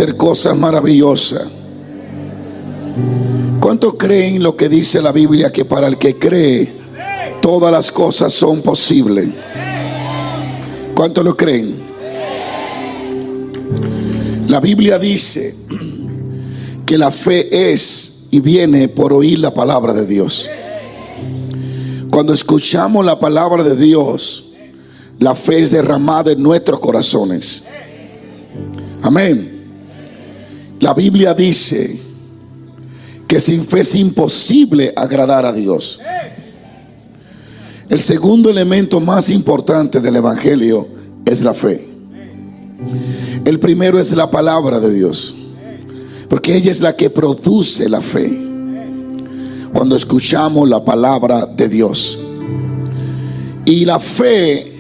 hacer cosas maravillosas. ¿Cuántos creen lo que dice la Biblia? Que para el que cree, todas las cosas son posibles. ¿Cuántos lo creen? La Biblia dice que la fe es y viene por oír la palabra de Dios. Cuando escuchamos la palabra de Dios, la fe es derramada en nuestros corazones. Amén. La Biblia dice que sin fe es imposible agradar a Dios. El segundo elemento más importante del evangelio es la fe. El primero es la palabra de Dios, porque ella es la que produce la fe. Cuando escuchamos la palabra de Dios, y la fe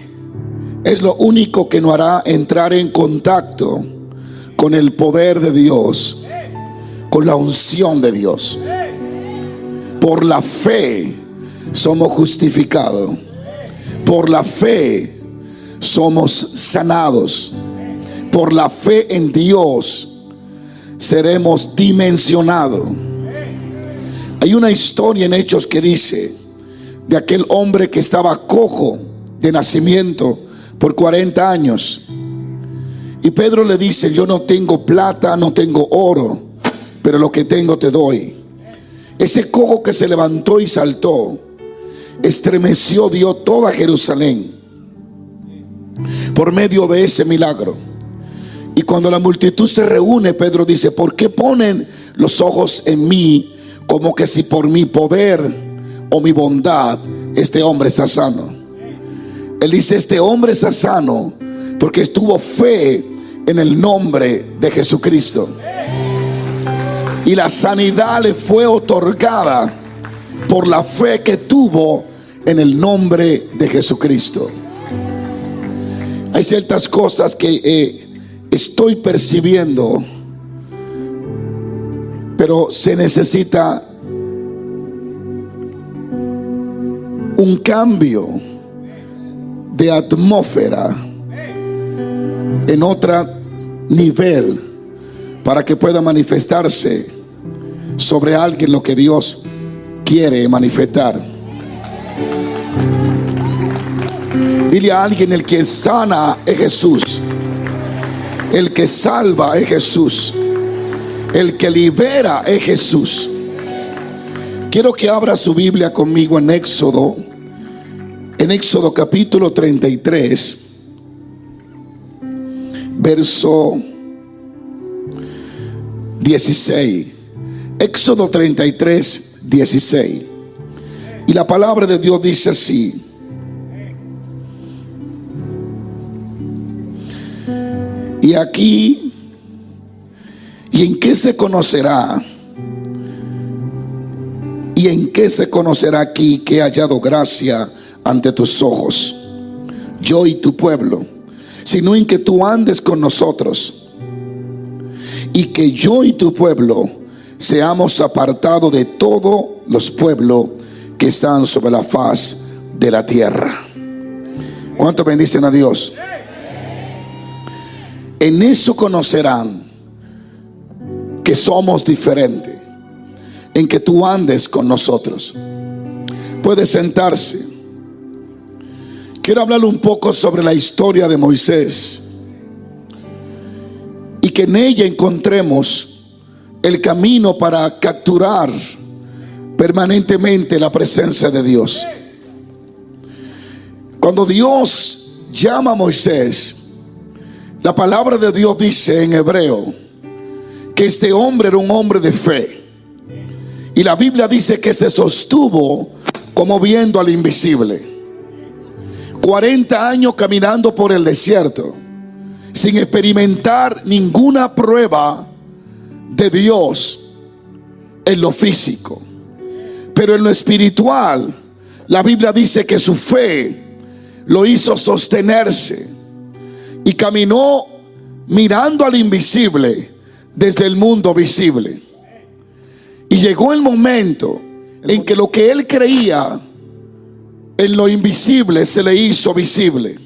es lo único que nos hará entrar en contacto con el poder de Dios, con la unción de Dios. Por la fe somos justificados, por la fe somos sanados, por la fe en Dios seremos dimensionados. Hay una historia en Hechos que dice de aquel hombre que estaba cojo de nacimiento por 40 años. Y Pedro le dice: yo no tengo plata, no tengo oro, pero lo que tengo te doy. Ese cojo que se levantó y saltó, estremeció Dios toda Jerusalén por medio de ese milagro. Y cuando la multitud se reúne, Pedro dice: ¿por qué ponen los ojos en mí, como que si por mi poder o mi bondad este hombre está sano? Él dice: este hombre está sano porque tuvo fe en el nombre de Jesucristo, y la sanidad le fue otorgada por la fe que tuvo en el nombre de Jesucristo. Hay ciertas cosas que estoy percibiendo, pero se necesita un cambio de atmósfera en otro nivel para que pueda manifestarse sobre alguien lo que Dios quiere manifestar. Dile a alguien: el que sana es Jesús, el que salva es Jesús, el que libera es Jesús. Quiero que abra su Biblia conmigo en Éxodo capítulo 33, verso 16. Éxodo 33, 16. Y la palabra de Dios dice así: y aquí, ¿y en qué se conocerá? ¿Y en qué se conocerá aquí que he hallado gracia ante tus ojos, yo y tu pueblo? Sino en que tú andes con nosotros, y que yo y tu pueblo seamos apartados de todos los pueblos que están sobre la faz de la tierra. ¿Cuánto bendicen a Dios? En eso conocerán que somos diferentes, en que tú andes con nosotros. Puede sentarse. Quiero hablarle un poco sobre la historia de Moisés, y que en ella encontremos el camino para capturar permanentemente la presencia de Dios. Cuando Dios llama a Moisés, la palabra de Dios dice en hebreo que este hombre era un hombre de fe, y la Biblia dice que se sostuvo como viendo al invisible. 40 años caminando por el desierto sin experimentar ninguna prueba de Dios en lo físico, pero en lo espiritual la Biblia dice que su fe lo hizo sostenerse, y caminó mirando al invisible desde el mundo visible. Y llegó el momento en que lo que él creía en lo invisible se le hizo visible.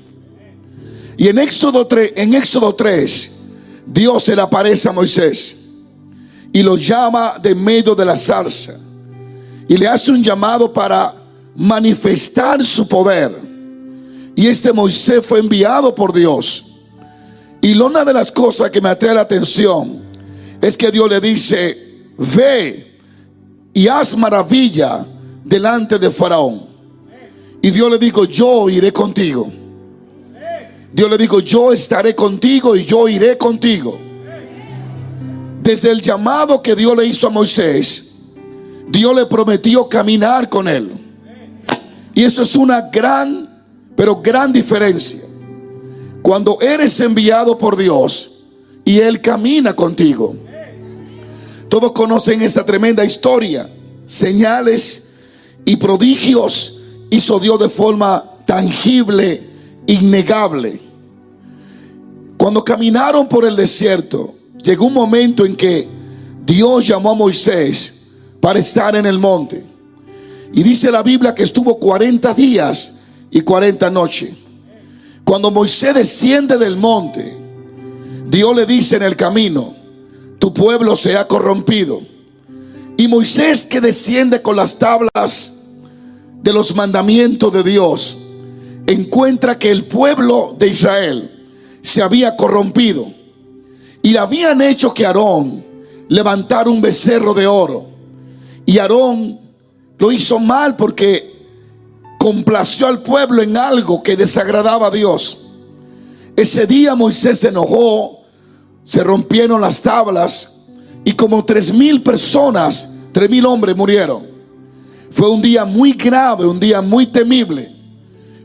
Y en Éxodo 3 Dios se le aparece a Moisés y lo llama de medio de la zarza y le hace un llamado para manifestar su poder. Y este Moisés fue enviado por Dios. Y una de las cosas que me atrae la atención es que Dios le dice: ve y haz maravilla delante de Faraón. Y Dios le dijo: yo iré contigo. Dios le dijo: yo estaré contigo y yo iré contigo. Desde el llamado que Dios le hizo a Moisés, Dios le prometió caminar con él. Y eso es una gran, pero gran diferencia. Cuando eres enviado por Dios y Él camina contigo. Todos conocen esta tremenda historia. Señales y prodigios hizo Dios de forma tangible, innegable. Cuando caminaron por el desierto, llegó un momento en que Dios llamó a Moisés para estar en el monte. Y dice la Biblia que estuvo 40 días y 40 noches. Cuando Moisés desciende del monte, Dios le dice en el camino: tu pueblo se ha corrompido. Y Moisés, que desciende con las tablas de los mandamientos de Dios, encuentra que el pueblo de Israel se había corrompido y le habían hecho que Aarón levantara un becerro de oro. Y Aarón lo hizo mal porque complació al pueblo en algo que desagradaba a Dios. Ese día Moisés se enojó, se rompieron las tablas y como 3,000 personas, 3,000 hombres murieron. Fue un día muy grave, un día muy temible,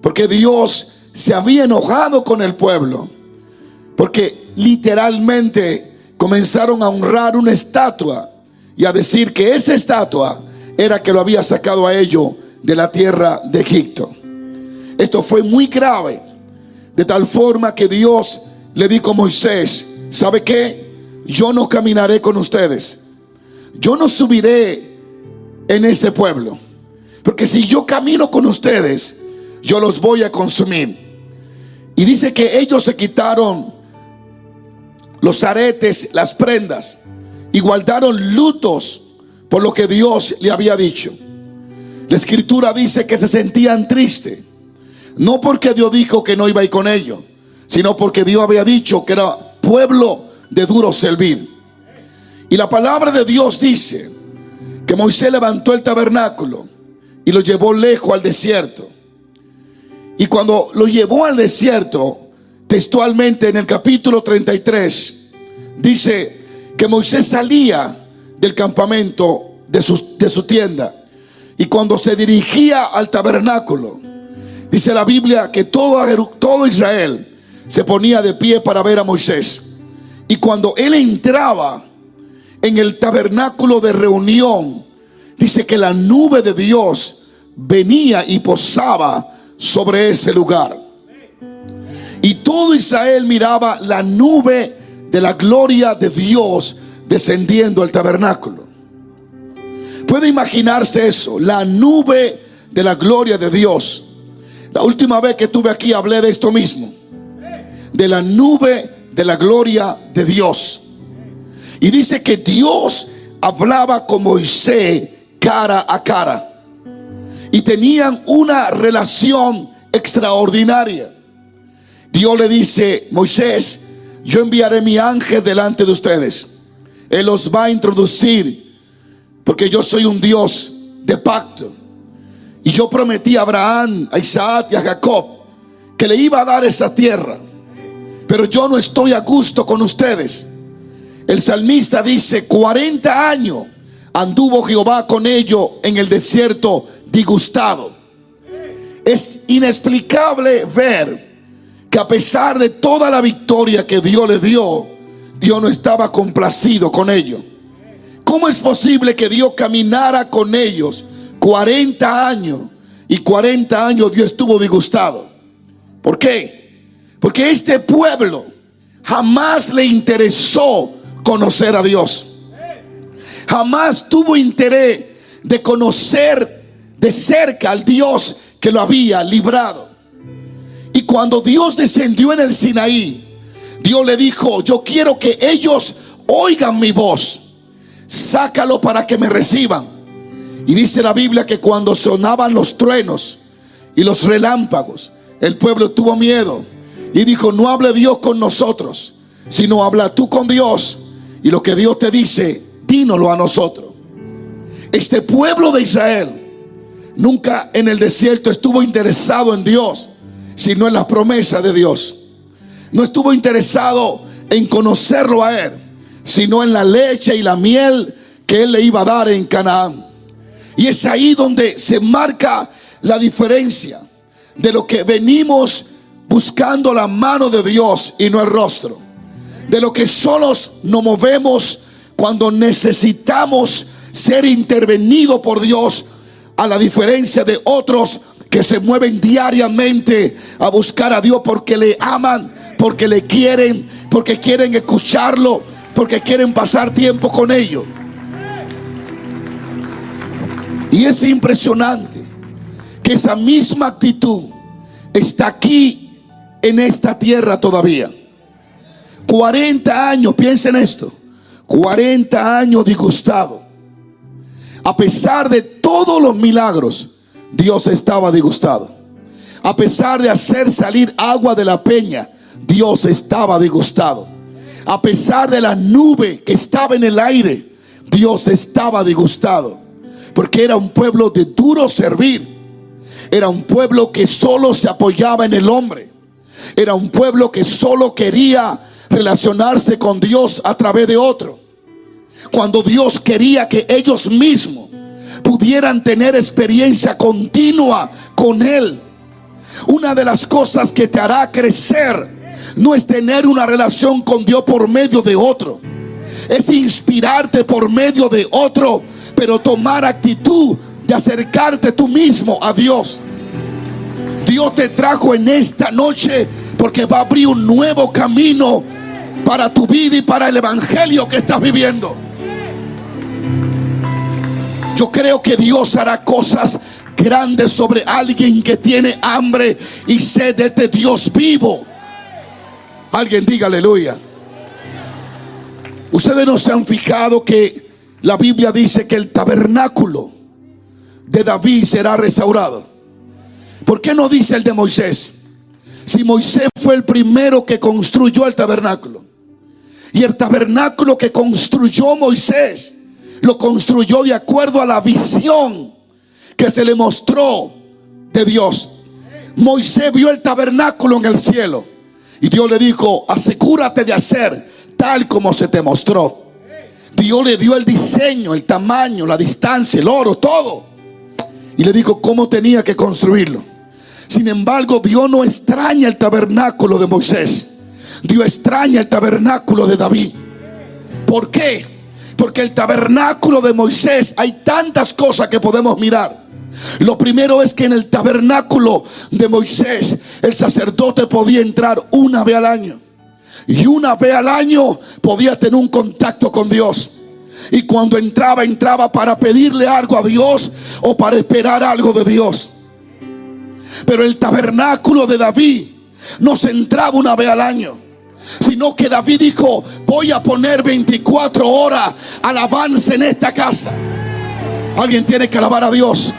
porque Dios se había enojado con el pueblo, porque literalmente comenzaron a honrar una estatua y a decir que esa estatua era que lo había sacado a ellos de la tierra de Egipto. Esto fue muy grave, de tal forma que Dios le dijo a Moisés: ¿sabe qué? Yo no caminaré con ustedes, yo no subiré en este pueblo, porque si yo camino con ustedes, yo los voy a consumir. Y dice que ellos se quitaron los aretes, las prendas, y guardaron lutos por lo que Dios le había dicho. La escritura dice que se sentían tristes, no porque Dios dijo que no iba a ir con ellos, sino porque Dios había dicho que era pueblo de duro servir. Y la palabra de Dios dice que Moisés levantó el tabernáculo y lo llevó lejos al desierto. Y cuando lo llevó al desierto, textualmente en el capítulo 33, dice que Moisés salía del campamento de su tienda. Y cuando se dirigía al tabernáculo, dice la Biblia que todo Israel se ponía de pie para ver a Moisés. Y cuando él entraba en el tabernáculo de reunión, dice que la nube de Dios venía y posaba sobre ese lugar. Y todo Israel miraba la nube de la gloria de Dios descendiendo al tabernáculo. Puede imaginarse eso, la nube de la gloria de Dios. La última vez que estuve aquí hablé de esto mismo, de la nube de la gloria de Dios. Y dice que Dios hablaba con Moisés cara a cara y tenían una relación extraordinaria. Dios le dice: Moisés, yo enviaré mi ángel delante de ustedes, él los va a introducir, porque yo soy un Dios de pacto. Y yo prometí a Abraham, a Isaac y a Jacob que le iba a dar esa tierra, pero yo no estoy a gusto con ustedes. El salmista dice: 40 años anduvo Jehová con ellos en el desierto disgustado. Es inexplicable ver que a pesar de toda la victoria que Dios les dio, Dios no estaba complacido con ellos. ¿Cómo es posible que Dios caminara con ellos 40 años y 40 años Dios estuvo disgustado? ¿Por qué? Porque este pueblo jamás le interesó conocer a Dios. Jamás tuvo interés de conocer de cerca al Dios que lo había librado. Y cuando Dios descendió en el Sinaí, Dios le dijo: yo quiero que ellos oigan mi voz, sácalo para que me reciban. Y dice la Biblia que cuando sonaban los truenos y los relámpagos, el pueblo tuvo miedo y dijo: no hable Dios con nosotros, sino habla tú con Dios, y lo que Dios te dice, dínoslo a nosotros. Este pueblo de Israel nunca en el desierto estuvo interesado en Dios, sino en las promesas de Dios. No estuvo interesado en conocerlo a Él, sino en la leche y la miel que Él le iba a dar en Canaán. Y es ahí donde se marca la diferencia de lo que venimos buscando, la mano de Dios y no el rostro. De lo que solos nos movemos cuando necesitamos ser intervenidos por Dios, a la diferencia de otros que se mueven diariamente a buscar a Dios porque le aman, porque le quieren, porque quieren escucharlo, porque quieren pasar tiempo con ellos. Y es impresionante que esa misma actitud está aquí en esta tierra todavía. 40 años, piensen esto, 40 años disgustado. A pesar de todos los milagros, Dios estaba disgustado. A pesar de hacer salir agua de la peña, Dios estaba disgustado. A pesar de la nube que estaba en el aire, Dios estaba disgustado. Porque era un pueblo de duro servir. Era un pueblo que solo se apoyaba en el hombre. Era un pueblo que solo quería relacionarse con Dios a través de otro, cuando Dios quería que ellos mismos pudieran tener experiencia continua con Él. Una de las cosas que te hará crecer no es tener una relación con Dios por medio de otro, es inspirarte por medio de otro, pero tomar actitud de acercarte tú mismo a Dios. Dios te trajo en esta noche porque va a abrir un nuevo camino para tu vida y para el evangelio que estás viviendo. Yo creo que Dios hará cosas grandes sobre alguien que tiene hambre y sed de este Dios vivo. Alguien diga aleluya. Ustedes no se han fijado que la Biblia dice que el tabernáculo de David será restaurado. ¿Por qué no dice el de Moisés? Si Moisés fue el primero que construyó el tabernáculo, y el tabernáculo que construyó Moisés lo construyó de acuerdo a la visión que se le mostró de Dios. Moisés vio el tabernáculo en el cielo y Dios le dijo: asegúrate de hacer tal como se te mostró. Dios le dio el diseño, el tamaño, la distancia, el oro, todo, y le dijo cómo tenía que construirlo. Sin embargo, Dios no extraña el tabernáculo de Moisés, Dios extraña el tabernáculo de David. ¿Por qué? Porque el tabernáculo de Moisés hay tantas cosas que podemos mirar. Lo primero es que en el tabernáculo de Moisés el sacerdote podía entrar una vez al año, y una vez al año podía tener un contacto con Dios. Y cuando entraba, entraba para pedirle algo a Dios o para esperar algo de Dios. Pero el tabernáculo de David no se entraba una vez al año, sino que David dijo: voy a poner 24 horas alabanza en esta casa. Alguien tiene que alabar a Dios.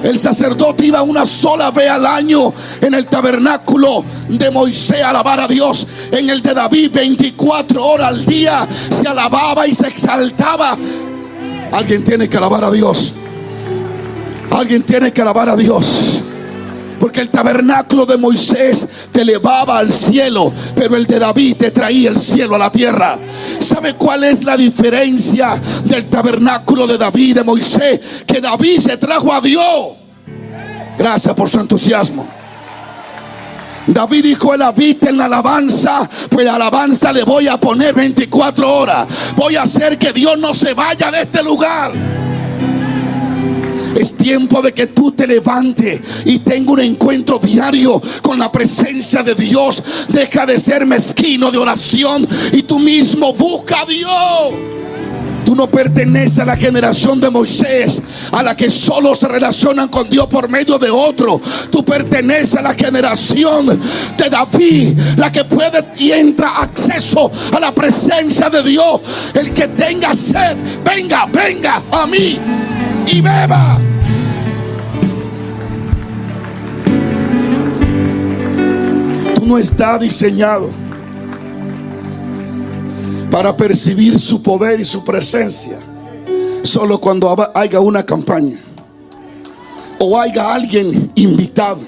El sacerdote iba una sola vez al año en el tabernáculo de Moisés a alabar a Dios. En el de David 24 horas al día se alababa y se exaltaba. Alguien tiene que alabar a Dios. Alguien tiene que alabar a Dios. Porque el tabernáculo de Moisés te elevaba al cielo, pero el de David te traía el cielo a la tierra. ¿Sabe cuál es la diferencia del tabernáculo de David y de Moisés? Que David se trajo a Dios. Gracias por su entusiasmo. David dijo: el habita en la alabanza, pues la alabanza le voy a poner 24 horas. Voy a hacer que Dios no se vaya de este lugar. Es tiempo de que tú te levantes y tenga un encuentro diario con la presencia de Dios. Deja de ser mezquino de oración y tú mismo busca a Dios. Tú no perteneces a la generación de Moisés, a la que solo se relacionan con Dios por medio de otro. Tú perteneces a la generación de David, la que puede y entra acceso a la presencia de Dios. El que tenga sed, venga, venga a mí y beba. Tú no estás diseñado para percibir su poder y su presencia solo cuando haya una campaña o haya alguien invitado.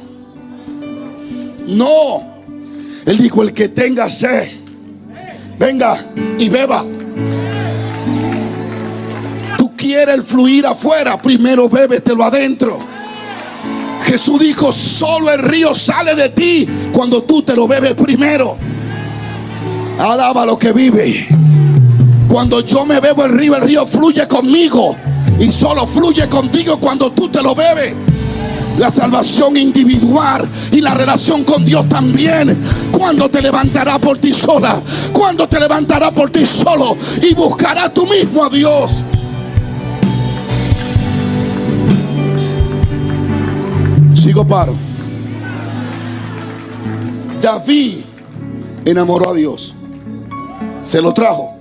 No, él dijo: el que tenga sed, venga y beba. Tú quieres el fluir afuera, primero bébetelo adentro. Jesús dijo: solo el río sale de ti cuando tú te lo bebes primero. Alaba lo que vive. Cuando yo me bebo el río fluye conmigo, y solo fluye contigo cuando tú te lo bebes. La salvación individual y la relación con Dios también. Cuando te levantarás por ti sola, cuando te levantarás por ti solo y buscarás tú mismo a Dios. Sigo paro. David enamoró a Dios, se lo trajo.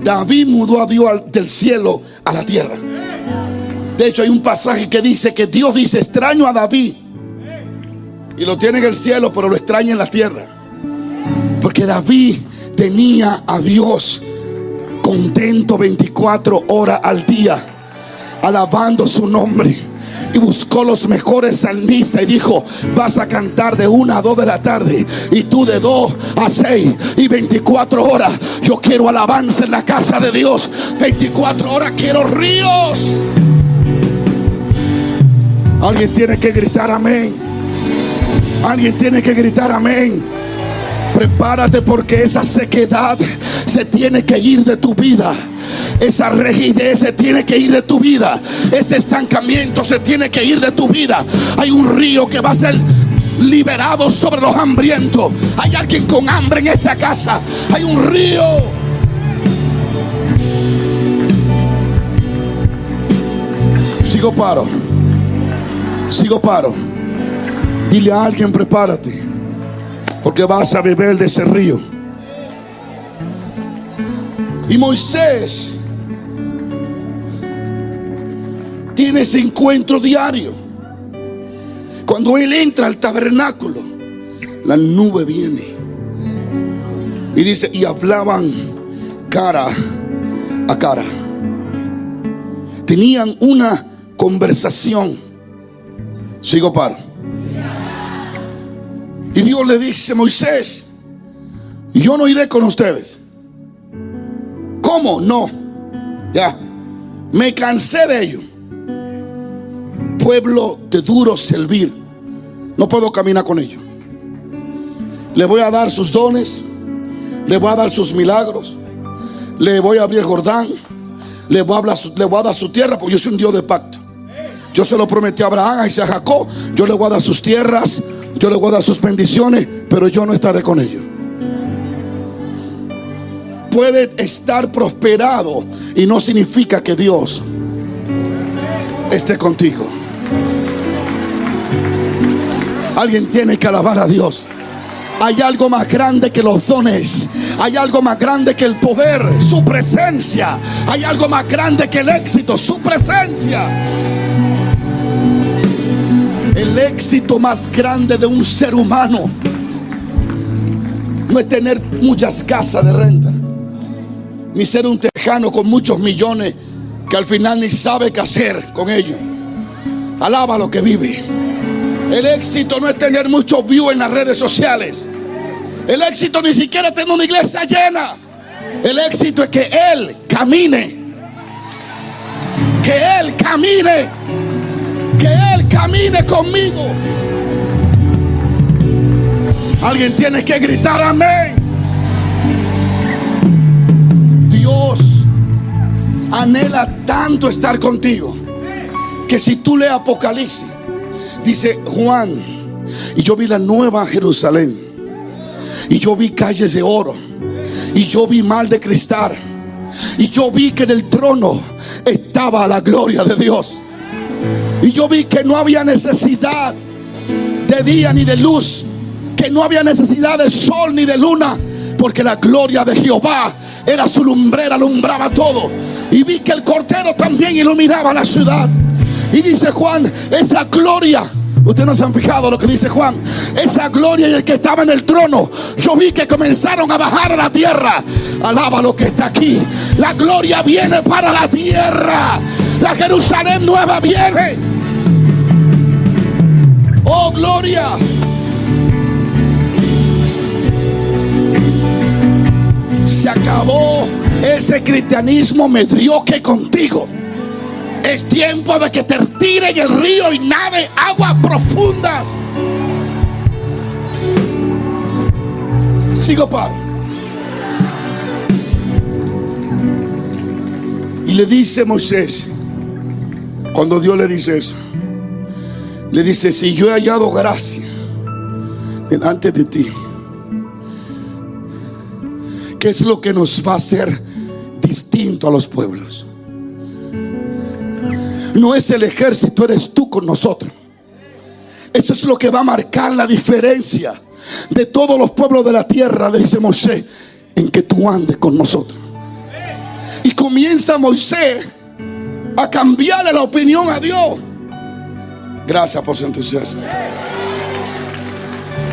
David mudó a Dios del cielo a la tierra. De hecho, hay un pasaje que dice que Dios dice: extraño a David, y lo tiene en el cielo, pero lo extraña en la tierra. Porque David tenía a Dios contento 24 horas al día, alabando su nombre. Y buscó los mejores salmistas y dijo: vas a cantar de 1 a 2 de la tarde, y tú de 2 a 6 y 24 horas. Yo quiero alabanza en la casa de Dios. 24 horas quiero ríos. Alguien tiene que gritar amén. Alguien tiene que gritar amén. Prepárate, porque esa sequedad se tiene que ir de tu vida. Esa rigidez se tiene que ir de tu vida. Ese estancamiento se tiene que ir de tu vida. Hay un río que va a ser liberado sobre los hambrientos. Hay alguien con hambre en esta casa. Hay un río. Sigo paro. Sigo paro. Dile a alguien: prepárate, porque vas a beber de ese río. Y Moisés tiene ese encuentro diario. Cuando él entra al tabernáculo, la nube viene y dice: y hablaban cara a cara. Tenían una conversación. Sigo paro. Y Dios le dice: Moisés, yo no iré con ustedes. ¿Cómo? No, ya me cansé de ello. Pueblo de duro servir, no puedo caminar con ellos. Le voy a dar sus dones, le voy a dar sus milagros, le voy a abrir el Jordán, le voy a dar su tierra, porque yo soy un Dios de pacto. Yo se lo prometí a Abraham, a Isaac, a Jacob. Yo le voy a dar sus tierras, yo le voy a dar sus bendiciones, pero yo no estaré con ellos. Puede estar prosperado y no significa que Dios esté contigo. Alguien tiene que alabar a Dios. Hay algo más grande que los dones. Hay algo más grande que el poder, su presencia. Hay algo más grande que el éxito, su presencia. El éxito más grande de un ser humano no es tener muchas casas de renta, ni ser un tejano con muchos millones que al final ni sabe qué hacer con ellos. Alaba lo que vive. El éxito no es tener muchos views en las redes sociales. El éxito ni siquiera es tener una iglesia llena. El éxito es que Él camine. Que Él camine. Que Él camine conmigo. Alguien tiene que gritar amén. Dios anhela tanto estar contigo, que si tú lees Apocalipsis, dice Juan: y yo vi la nueva Jerusalén, y yo vi calles de oro, y yo vi mar de cristal. Y yo vi que en el trono estaba la gloria de Dios. Y yo vi que no había necesidad de día ni de luz, que no había necesidad de sol ni de luna, porque la gloria de Jehová era su lumbrera, alumbraba todo. Y vi que el Cordero también iluminaba la ciudad. Y dice Juan, esa gloria, ustedes no se han fijado lo que dice Juan, esa gloria y el que estaba en el trono, yo vi que comenzaron a bajar a la tierra. Alaba lo que está aquí. La gloria viene para la tierra. La Jerusalén nueva viene. Oh, gloria. Se acabó ese cristianismo mediocre contigo. Es tiempo de que te tire en el río y nade aguas profundas. Sigo, Padre. Y le dice Moisés, cuando Dios le dice eso, le dice: si yo he hallado gracia delante de ti, ¿qué es lo que nos va a hacer distinto a los pueblos? No es el ejército, eres tú con nosotros. Eso es lo que va a marcar la diferencia de todos los pueblos de la tierra, le dice Moisés, en que tú andes con nosotros. Y comienza Moisés a cambiarle la opinión a Dios. Gracias por su entusiasmo.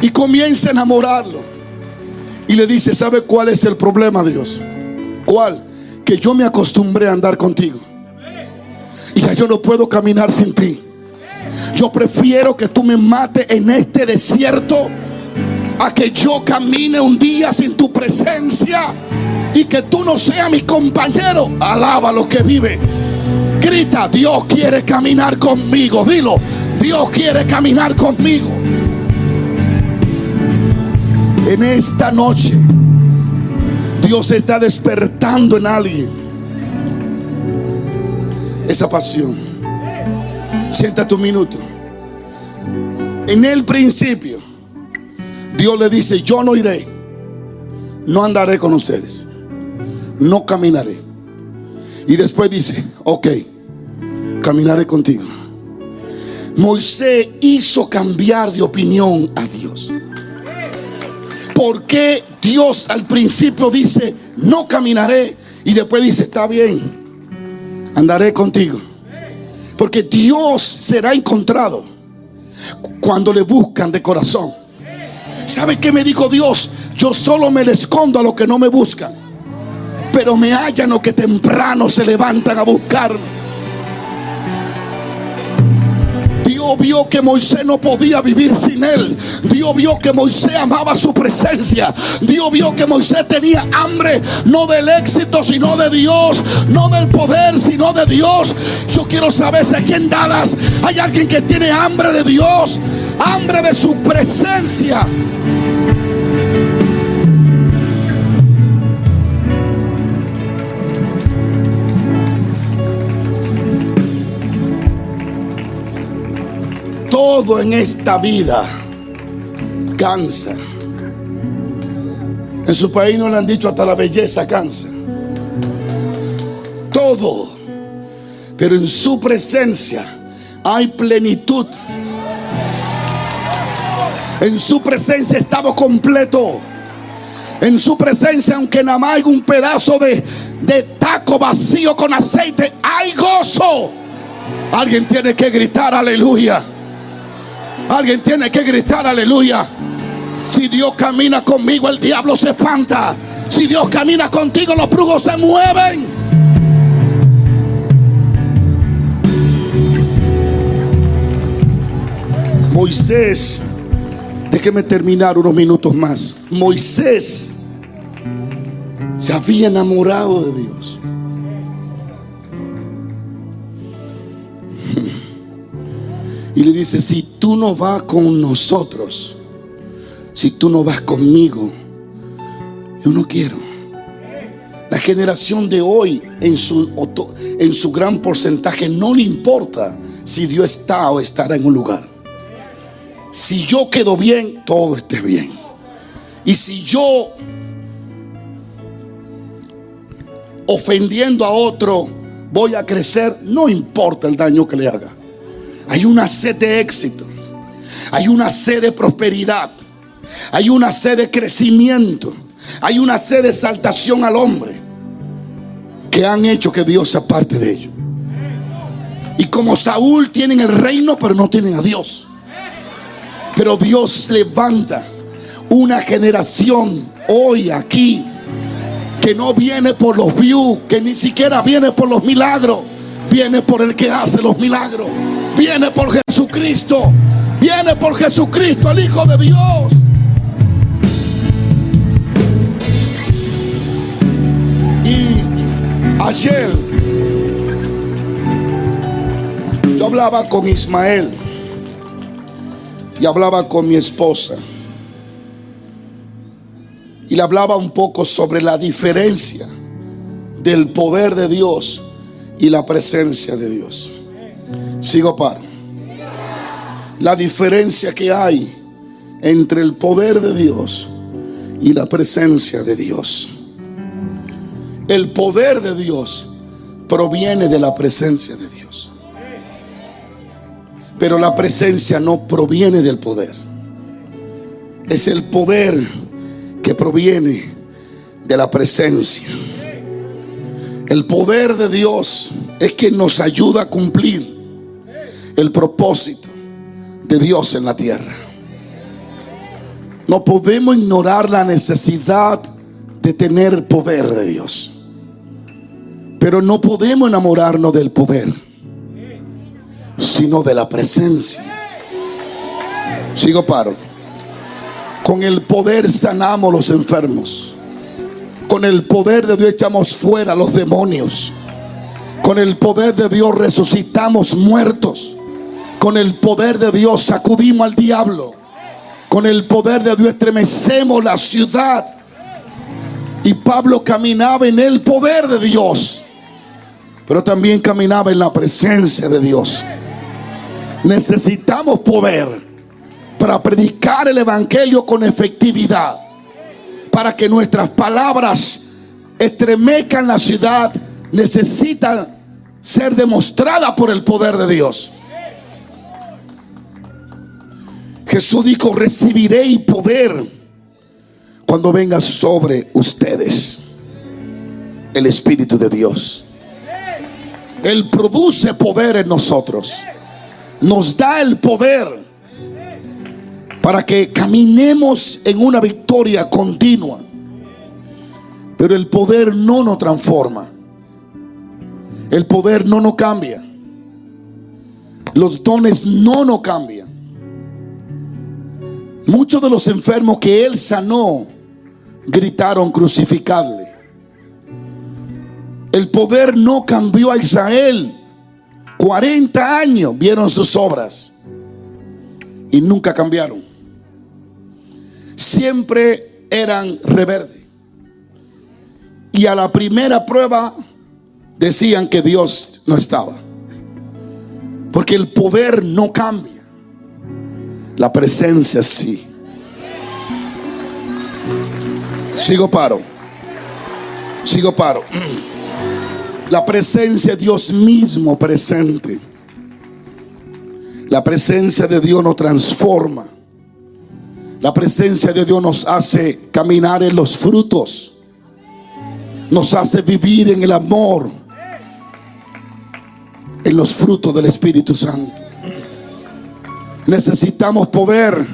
Y comienza a enamorarlo. Y le dice: ¿sabe cuál es el problema, Dios? ¿Cuál? Que yo me acostumbré a andar contigo y ya yo no puedo caminar sin ti. Yo prefiero que tú me mates en este desierto a que yo camine un día sin tu presencia y que tú no seas mi compañero. Alaba lo que vive. Grita: Dios quiere caminar conmigo. Dilo: Dios quiere caminar conmigo. En esta noche Dios está despertando en alguien esa pasión. Siéntate un minuto. En el principio Dios le dice: yo no iré, no andaré con ustedes, no caminaré. Y después dice: ok, caminaré contigo. Moisés hizo cambiar de opinión a Dios. ¿Por qué Dios al principio dice: no caminaré, y después dice: está bien, andaré contigo? Porque Dios será encontrado cuando le buscan de corazón. ¿Sabe qué me dijo Dios? Yo solo me le escondo a los que no me buscan, pero me hallan los que temprano se levantan a buscarme. Dios vio que Moisés no podía vivir sin él. Dios vio que Moisés amaba su presencia. Dios vio que Moisés tenía hambre, no del éxito sino de Dios, no del poder sino de Dios. Yo quiero saber si aquí en Dallas hay alguien que tiene hambre de Dios, hambre de su presencia. Todo en esta vida cansa. En su país no le han dicho: hasta la belleza cansa. Todo. Pero en su presencia hay plenitud. En su presencia estamos completos. En su presencia, aunque nada más hay un pedazo de taco vacío con aceite, hay gozo. Alguien tiene que gritar aleluya. Alguien tiene que gritar aleluya. Si Dios camina conmigo, el diablo se espanta. Si Dios camina contigo, los brujos se mueven. Moisés, déjeme terminar unos minutos más. Moisés se había enamorado de Dios. Y le dice: si tú no vas con nosotros, si tú no vas conmigo, yo no quiero. La generación de hoy en su gran porcentaje no le importa si Dios está o estará en un lugar. Si yo quedo bien, todo esté bien. Y si yo ofendiendo a otro, voy a crecer. No importa el daño que le haga. Hay una sed de éxito, hay una sed de prosperidad, hay una sed de crecimiento, hay una sed de exaltación al hombre, que han hecho que Dios se aparte de ellos. Y como Saúl, tienen el reino pero no tienen a Dios. Pero Dios levanta una generación hoy aquí que no viene por los views, que ni siquiera viene por los milagros, viene por el que hace los milagros, viene por Jesucristo, viene por Jesucristo, el Hijo de Dios. Y ayer yo hablaba con Ismael y hablaba con mi esposa, y le hablaba un poco sobre la diferencia del poder de Dios y la presencia de Dios. Sigo paro. La diferencia que hay entre el poder de Dios y la presencia de Dios. El poder de Dios proviene de la presencia de Dios, pero la presencia no proviene del poder. Es el poder que proviene de la presencia. El poder de Dios es quien nos ayuda a cumplir el propósito de Dios en la tierra. No podemos ignorar la necesidad de tener poder de Dios, pero no podemos enamorarnos del poder, sino de la presencia. Sigo paro. Con el poder sanamos los enfermos. Con el poder de Dios echamos fuera los demonios. Con el poder de Dios resucitamos muertos. Con el poder de Dios sacudimos al diablo. Con el poder de Dios estremecemos la ciudad. Y Pablo caminaba en el poder de Dios, pero también caminaba en la presencia de Dios. Necesitamos poder para predicar el evangelio con efectividad, para que nuestras palabras estremezcan la ciudad. Necesitan ser demostradas por el poder de Dios. Jesús dijo: recibiréis poder cuando venga sobre ustedes el Espíritu de Dios. Él produce poder en nosotros, nos da el poder para que caminemos en una victoria continua. Pero el poder no nos transforma, el poder no nos cambia, los dones no nos cambian. Muchos de los enfermos que Él sanó gritaron: crucificadle. El poder no cambió a Israel. 40 años vieron sus obras y nunca cambiaron. Siempre eran rebeldes, y a la primera prueba decían que Dios no estaba, porque el poder no cambia, la presencia sí. Sigo paro. La presencia de Dios mismo presente. La presencia de Dios nos transforma. La presencia de Dios nos hace caminar en los frutos, nos hace vivir en el amor, en los frutos del Espíritu Santo. Necesitamos poder,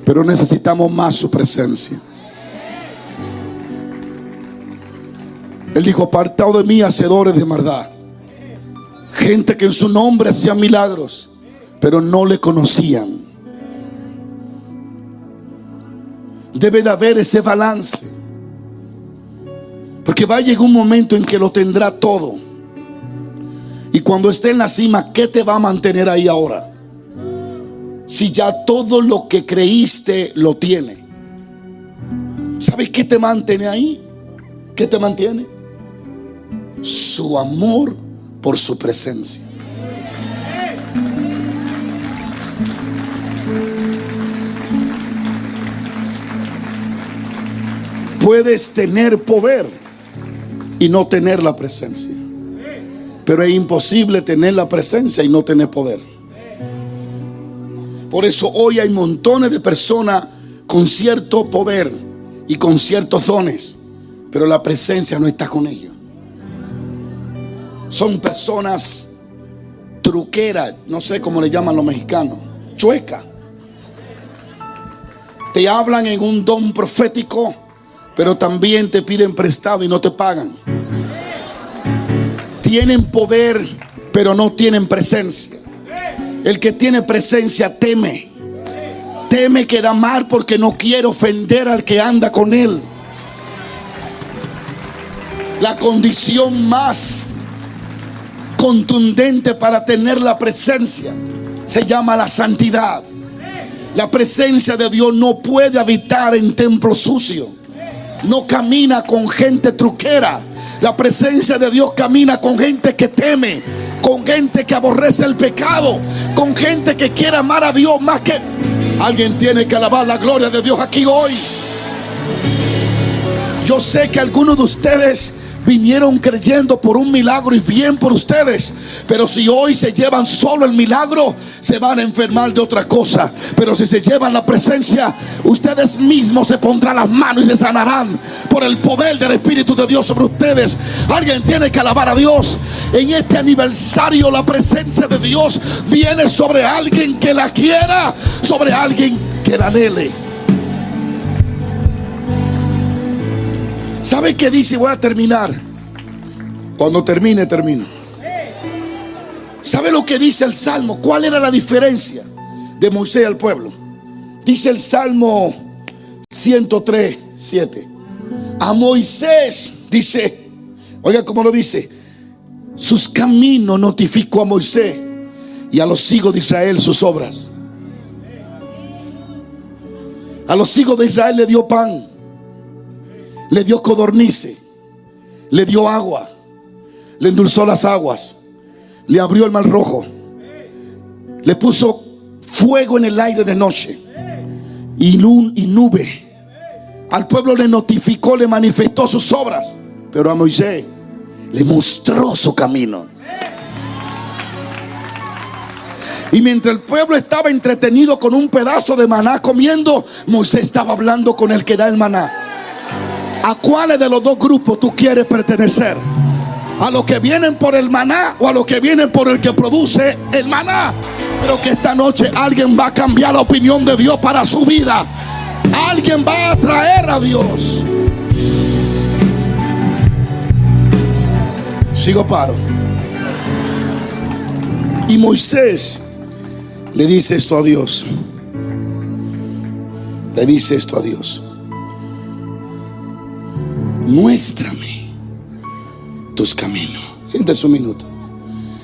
pero necesitamos más su presencia. Él dijo: apartado de mí, hacedores de maldad. Gente que en su nombre hacía milagros, pero no le conocían. Debe de haber ese balance, porque va a llegar un momento en que lo tendrá todo. Y cuando esté en la cima, ¿qué te va a mantener ahí ahora? Si ya todo lo que creíste lo tiene. ¿Sabes qué te mantiene ahí? ¿Qué te mantiene? Su amor por su presencia. Puedes tener poder, y no tener la presencia. Pero es imposible tener la presencia y no tener poder. Por eso hoy hay montones de personas con cierto poder y con ciertos dones, pero la presencia no está con ellos. Son personas truqueras, no sé cómo le llaman los mexicanos, chuecas. Te hablan en un don profético, pero también te piden prestado y no te pagan. Tienen poder, pero no tienen presencia. El que tiene presencia teme. Teme quedar mal porque no quiere ofender al que anda con él. La condición más contundente para tener la presencia se llama la santidad. La presencia de Dios no puede habitar en templo sucio. No camina con gente truquera. La presencia de Dios camina con gente que teme, con gente que aborrece el pecado, con gente que quiere amar a Dios más que... Alguien tiene que alabar la gloria de Dios aquí hoy. Yo sé que algunos de ustedes vinieron creyendo por un milagro y bien por ustedes, pero si hoy se llevan solo el milagro, se van a enfermar de otra cosa. Pero si se llevan la presencia, ustedes mismos se pondrán las manos y se sanarán por el poder del Espíritu de Dios sobre ustedes. Alguien tiene que alabar a Dios. En este aniversario la presencia de Dios viene sobre alguien que la quiera, sobre alguien que la anhele. ¿Sabe qué dice? Voy a terminar. Cuando termino. ¿Sabe lo que dice el Salmo? ¿Cuál era la diferencia de Moisés al pueblo? Dice el Salmo 103:7. A Moisés, dice, oiga cómo lo dice: sus caminos notificó a Moisés, y a los hijos de Israel sus obras. A los hijos de Israel le dio pan, le dio codornices, le dio agua, le endulzó las aguas, le abrió el mar rojo, le puso fuego en el aire de noche y nube. Al pueblo le notificó, le manifestó sus obras, pero a Moisés le mostró su camino. Y mientras el pueblo estaba entretenido con un pedazo de maná comiendo, Moisés estaba hablando con el que da el maná. ¿A cuáles de los dos grupos tú quieres pertenecer? ¿A los que vienen por el maná o a los que vienen por el que produce el maná? Pero que esta noche alguien va a cambiar la opinión de Dios para su vida. Alguien va a atraer a Dios. Sigo paro. Y Moisés le dice esto a Dios. Le dice esto a Dios: muéstrame tus caminos. Siéntese un minuto.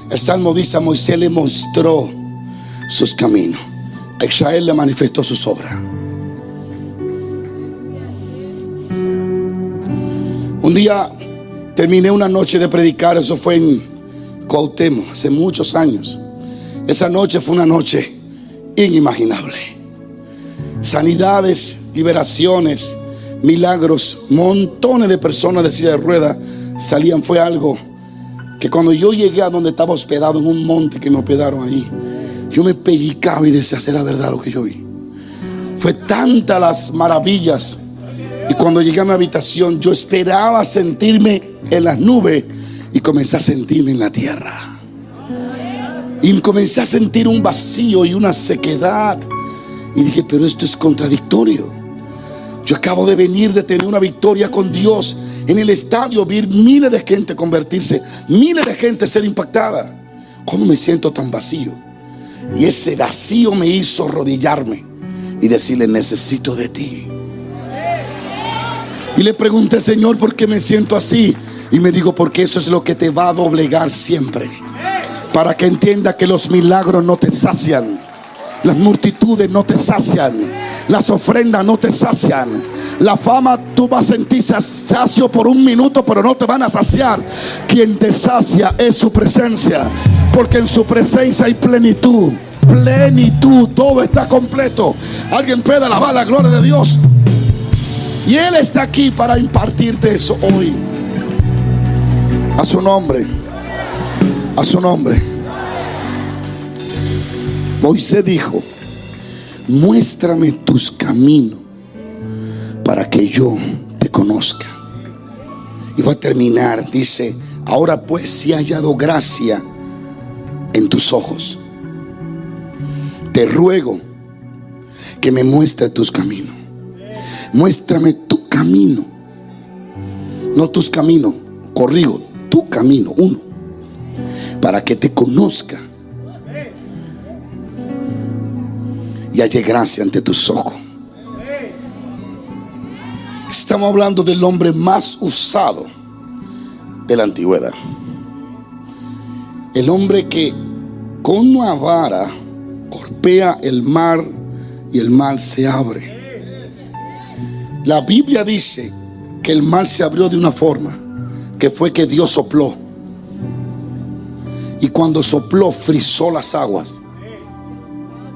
El Salmo dice: a Moisés le mostró sus caminos, a Israel le manifestó sus obras. Un día terminé una noche de predicar. Eso fue en Cuauhtémoc, hace muchos años. Esa noche fue una noche inimaginable. Sanidades, liberaciones, milagros, montones de personas de silla de ruedas salían. Fue algo que cuando yo llegué a donde estaba hospedado, en un monte que me hospedaron ahí, yo me pellizcaba y decía: ¿será verdad lo que yo vi? Fue tantas las maravillas. Y cuando llegué a mi habitación, yo esperaba sentirme en las nubes y comencé a sentirme en la tierra. Y comencé a sentir un vacío y una sequedad. Y dije: pero esto es contradictorio. Yo acabo de venir de tener una victoria con Dios en el estadio, ver miles de gente convertirse, miles de gente ser impactada. ¿Cómo me siento tan vacío? Y ese vacío me hizo arrodillarme y decirle: necesito de ti. Y le pregunté: Señor, ¿por qué me siento así? Y me dijo: porque eso es lo que te va a doblegar siempre, para que entienda que los milagros no te sacian, las multitudes no te sacian, las ofrendas no te sacian, la fama tú vas a sentir sacio por un minuto, pero no te van a saciar. Quien te sacia es su presencia, porque en su presencia hay plenitud. Plenitud, todo está completo. Alguien puede alabar la gloria de Dios. Y Él está aquí para impartirte eso hoy. A su nombre. A su nombre. Moisés dijo: muéstrame tus caminos para que yo te conozca. Y voy a terminar. Dice: ahora pues, si he hallado gracia en tus ojos, te ruego que me muestres tus caminos. Muéstrame tu camino. No tus caminos, corrijo, tu camino, uno, para que te conozca y halle gracia ante tus ojos. Estamos hablando del hombre más usado de la antigüedad. El hombre que con una vara golpea el mar y el mar se abre. La Biblia dice que el mar se abrió de una forma, que fue que Dios sopló. Y cuando sopló, frizó las aguas.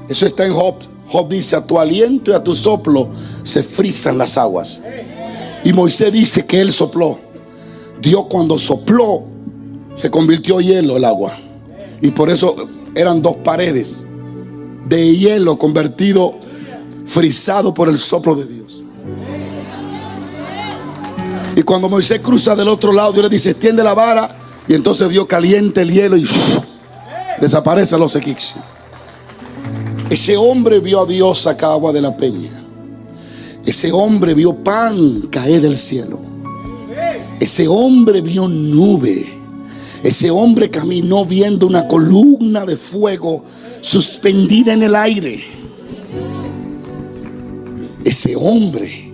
Eso está en Job. Job dice: a tu aliento y a tu soplo se frizan las aguas. Y Moisés dice que él sopló. Dios, cuando sopló, se convirtió en hielo el agua. Y por eso eran dos paredes de hielo convertido, frizado por el soplo de Dios. Y cuando Moisés cruza del otro lado, Dios le dice: extiende la vara. Y entonces Dios calienta el hielo y desaparecen los egipcios. Ese hombre vio a Dios sacar agua de la peña. Ese hombre vio pan caer del cielo. Ese hombre vio nube. Ese hombre caminó viendo una columna de fuego suspendida en el aire. Ese hombre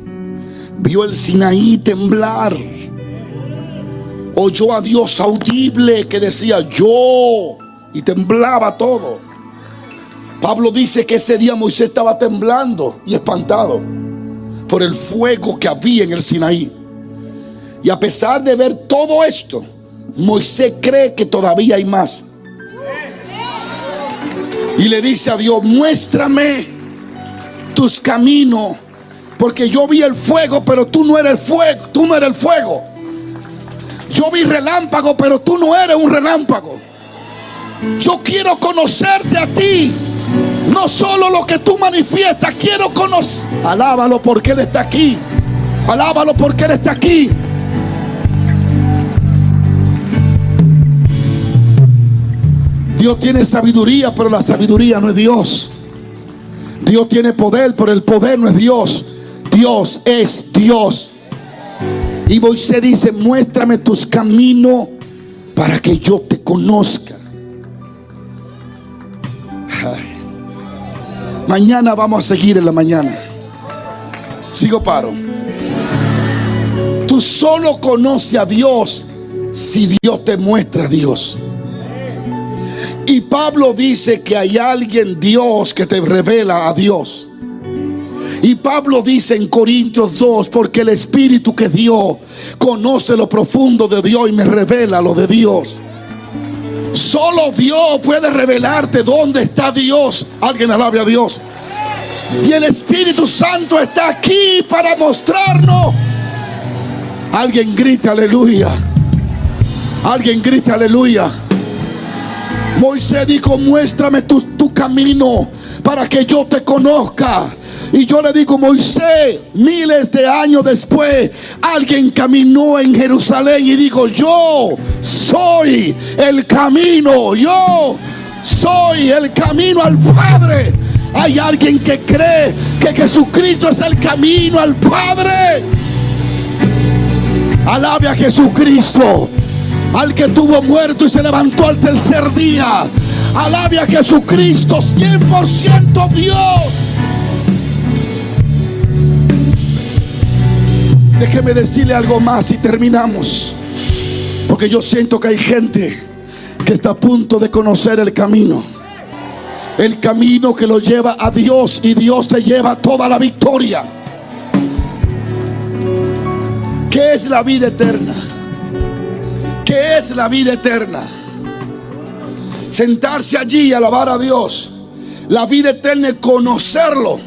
vio el Sinaí temblar. Oyó a Dios audible que decía: yo, y temblaba todo. Pablo dice que ese día Moisés estaba temblando y espantado por el fuego que había en el Sinaí. Y a pesar de ver todo esto, Moisés cree que todavía hay más. Y le dice a Dios: muéstrame tus caminos, porque yo vi el fuego, pero tú no eres el fuego. Tú no eres el fuego. Yo vi relámpago, pero tú no eres un relámpago. Yo quiero conocerte a ti, no solo lo que tú manifiestas. Quiero conocer. Alábalo porque Él está aquí. Alábalo porque Él está aquí. Dios tiene sabiduría, pero la sabiduría no es Dios. Dios tiene poder, pero el poder no es Dios. Dios es Dios. Y Moisés dice: muéstrame tus caminos para que yo te conozca. Ay. Mañana vamos a seguir en la mañana. Sigo, paro. Tú solo conoces a Dios si Dios te muestra a Dios. Y Pablo dice que hay alguien, Dios, que te revela a Dios. Y Pablo dice en Corintios 2: porque el Espíritu que dio conoce lo profundo de Dios y me revela lo de Dios. Solo Dios puede revelarte dónde está Dios. Alguien alabe a Dios. Y el Espíritu Santo está aquí para mostrarnos. Alguien grita aleluya. Alguien grita aleluya. Moisés dijo: muéstrame tu camino para que yo te conozca. Y yo le digo: Moisés, miles de años después, alguien caminó en Jerusalén y dijo: yo soy el camino. Yo soy el camino al Padre. Hay alguien que cree que Jesucristo es el camino al Padre. Alabe a Jesucristo, al que estuvo muerto y se levantó al tercer día. Alabe a Jesucristo, 100% Dios. Déjeme decirle algo más y terminamos, porque yo siento que hay gente que está a punto de conocer el camino. El camino que lo lleva a Dios, y Dios te lleva toda la victoria. ¿Qué es la vida eterna? ¿Qué es la vida eterna? Sentarse allí y alabar a Dios. La vida eterna es conocerlo.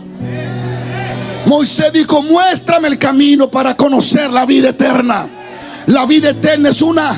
Moisés dijo: muéstrame el camino para conocer la vida eterna. La vida eterna es una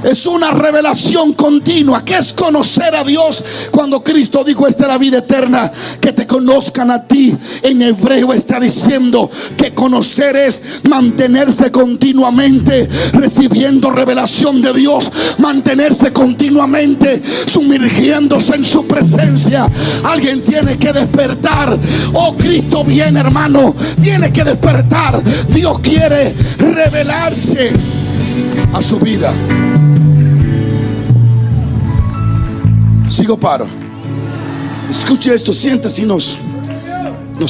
Es una revelación continua. ¿Qué es conocer a Dios? Cuando Cristo dijo: esta es la vida eterna, que te conozcan a ti. En hebreo está diciendo que conocer es mantenerse continuamente recibiendo revelación de Dios, mantenerse continuamente sumergiéndose en su presencia. Alguien tiene que despertar. Oh, Cristo viene, hermano. Tiene que despertar. Dios quiere revelarse a su vida. Sigo paro. Escuche esto, siéntese y nos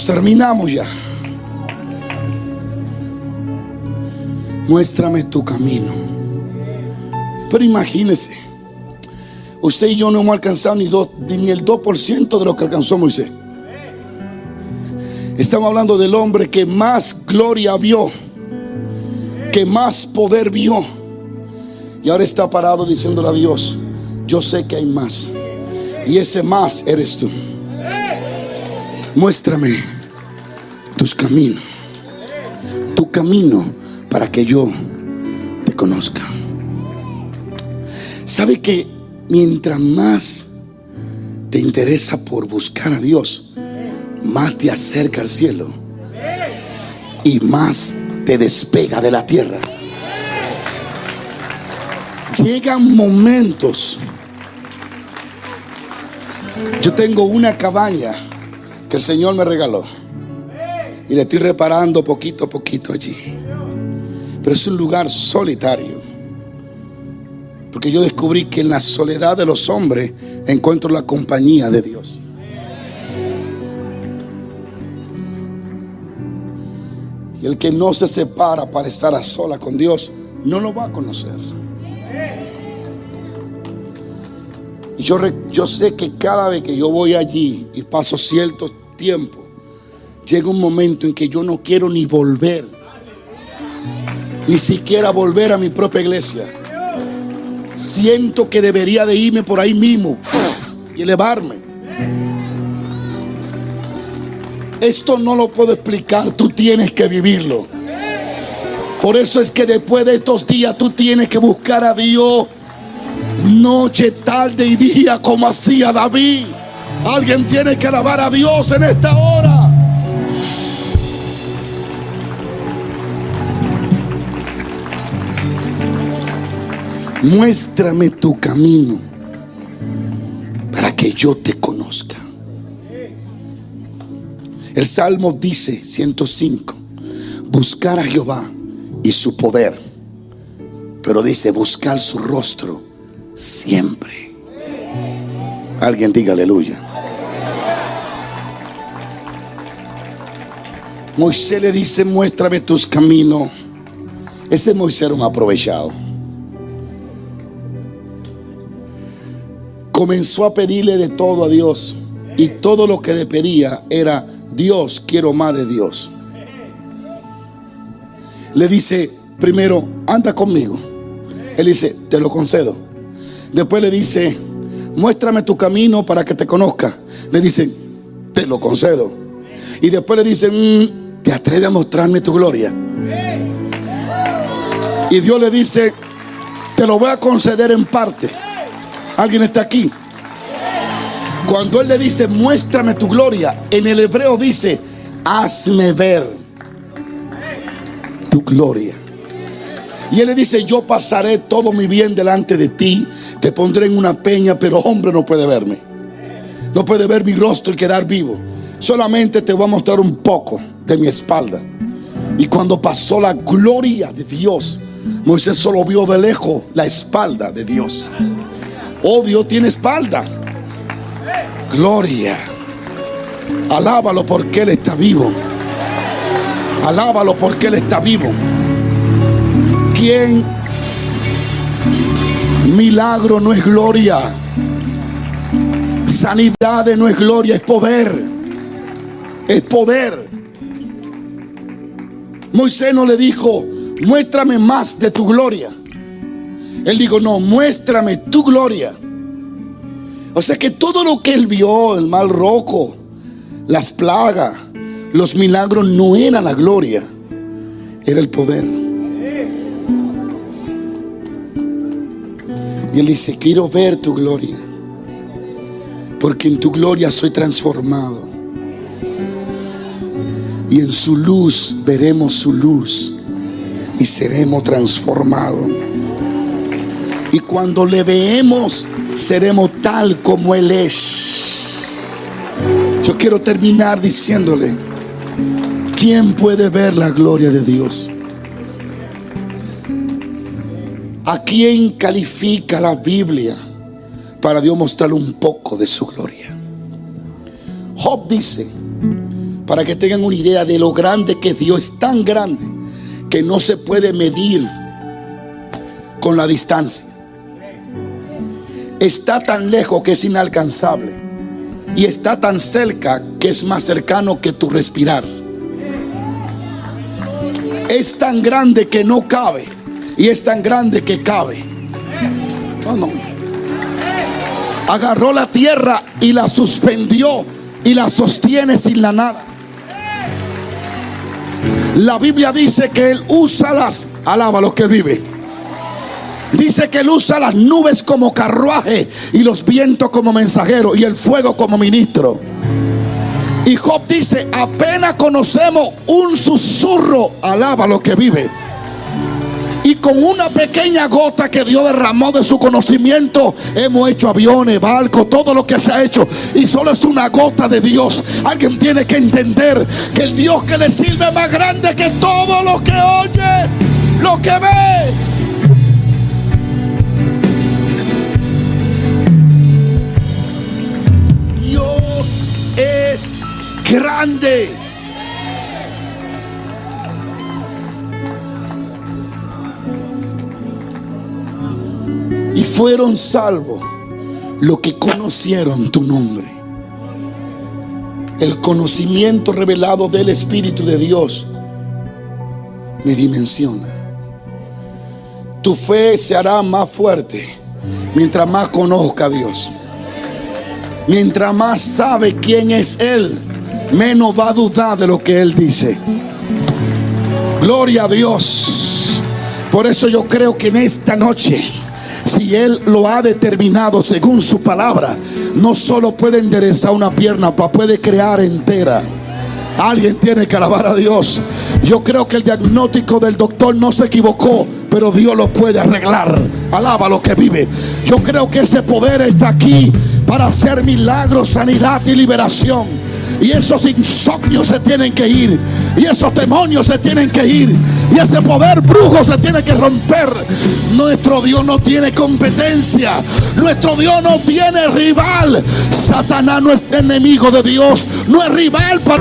terminamos ya. Muéstrame tu camino. Pero imagínese, usted y yo no hemos alcanzado ni el 2% de lo que alcanzó Moisés. Estamos hablando del hombre que más gloria vio, que más poder vio, y ahora está parado diciéndole a Dios: yo sé que hay más, y ese más eres tú. Muéstrame tus caminos, tu camino, para que yo te conozca. ¿Sabe que mientras más te interesa por buscar a Dios, más te acerca al cielo y más te despega de la tierra? Llegan momentos. Yo tengo una cabaña que el Señor me regaló y le estoy reparando poquito a poquito allí, pero es un lugar solitario, porque yo descubrí que en la soledad de los hombres encuentro la compañía de Dios. Y el que no se separa para estar a sola con Dios no lo va a conocer. Y yo sé que cada vez que yo voy allí y paso cierto tiempo, llega un momento en que yo no quiero ni volver, ni siquiera volver a mi propia iglesia. Siento que debería de irme por ahí mismo y elevarme. Esto no lo puedo explicar, tú tienes que vivirlo. Por eso es que después de estos días tú tienes que buscar a Dios noche, tarde y día, como hacía David. Alguien tiene que alabar a Dios en esta hora. Muéstrame tu camino para que yo te conozca. El Salmo dice 105: buscar a Jehová y su poder, pero dice buscar su rostro siempre. Alguien diga aleluya. Moisés le dice: muéstrame tus caminos. Este Moisés era un aprovechado. Comenzó a pedirle de todo a Dios, y todo lo que le pedía era: Dios, quiero más de Dios. Le dice primero: anda conmigo. Él dice: te lo concedo. Después le dice: muéstrame tu camino para que te conozca. Le dice: te lo concedo. Y después le dice: ¿te atreves a mostrarme tu gloria? Y Dios le dice: te lo voy a conceder en parte. ¿Alguien está aquí? Cuando Él le dice: muéstrame tu gloria, en el hebreo dice: hazme ver tu gloria. Y Él le dice: yo pasaré todo mi bien delante de ti, te pondré en una peña, pero hombre no puede verme, no puede ver mi rostro y quedar vivo. Solamente te voy a mostrar un poco de mi espalda. Y cuando pasó la gloria de Dios, Moisés solo vio de lejos la espalda de Dios. Oh, Dios tiene espalda. Gloria. Alábalo porque Él está vivo. Alábalo porque Él está vivo. ¿Quién? Milagro no es gloria. Sanidad no es gloria, es poder. Es poder. Moisés no le dijo: muéstrame más de tu gloria. Él dijo: no, muéstrame tu gloria. O sea que todo lo que él vio, el mar rojo, las plagas, los milagros, no era la gloria, era el poder. Y él dice: quiero ver tu gloria, porque en tu gloria soy transformado. Y en su luz veremos su luz y seremos transformados. Y cuando le veamos, seremos tal como él es. Yo quiero terminar diciéndole: ¿quién puede ver la gloria de Dios? ¿A quién califica la Biblia para Dios mostrarle un poco de su gloria? Job dice, para que tengan una idea de lo grande que Dios es, tan grande que no se puede medir con la distancia. Está tan lejos que es inalcanzable, y está tan cerca que es más cercano que tu respirar. Es tan grande que no cabe, y es tan grande que cabe. No. Agarró la tierra y la suspendió y la sostiene sin la nada. La Biblia dice que él usa alaba lo que vive. Dice que él usa las nubes como carruaje y los vientos como mensajero y el fuego como ministro. Y Job dice: apenas conocemos un susurro, alaba lo que vive. Y con una pequeña gota que Dios derramó de su conocimiento, hemos hecho aviones, barcos, todo lo que se ha hecho. Y solo es una gota de Dios. Alguien tiene que entender que el Dios que le sirve es más grande que todo lo que oye, lo que ve. Dios es grande. Y fueron salvos los que conocieron tu nombre. El conocimiento revelado del Espíritu de Dios me dimensiona. Tu fe se hará más fuerte mientras más conozca a Dios. Mientras más sabe quién es Él, menos va a dudar de lo que Él dice. Gloria a Dios. Por eso yo creo que en esta noche, si Él lo ha determinado según su palabra, no solo puede enderezar una pierna, puede crear entera. Alguien tiene que alabar a Dios. Yo creo que el diagnóstico del doctor no se equivocó, pero Dios lo puede arreglar. Alaba lo que vive. Yo creo que ese poder está aquí para hacer milagros, sanidad y liberación. Y esos insomnios se tienen que ir, y esos demonios se tienen que ir, y ese poder brujo se tiene que romper. Nuestro Dios no tiene competencia. Nuestro Dios no tiene rival. Satanás no es enemigo de Dios, no es rival para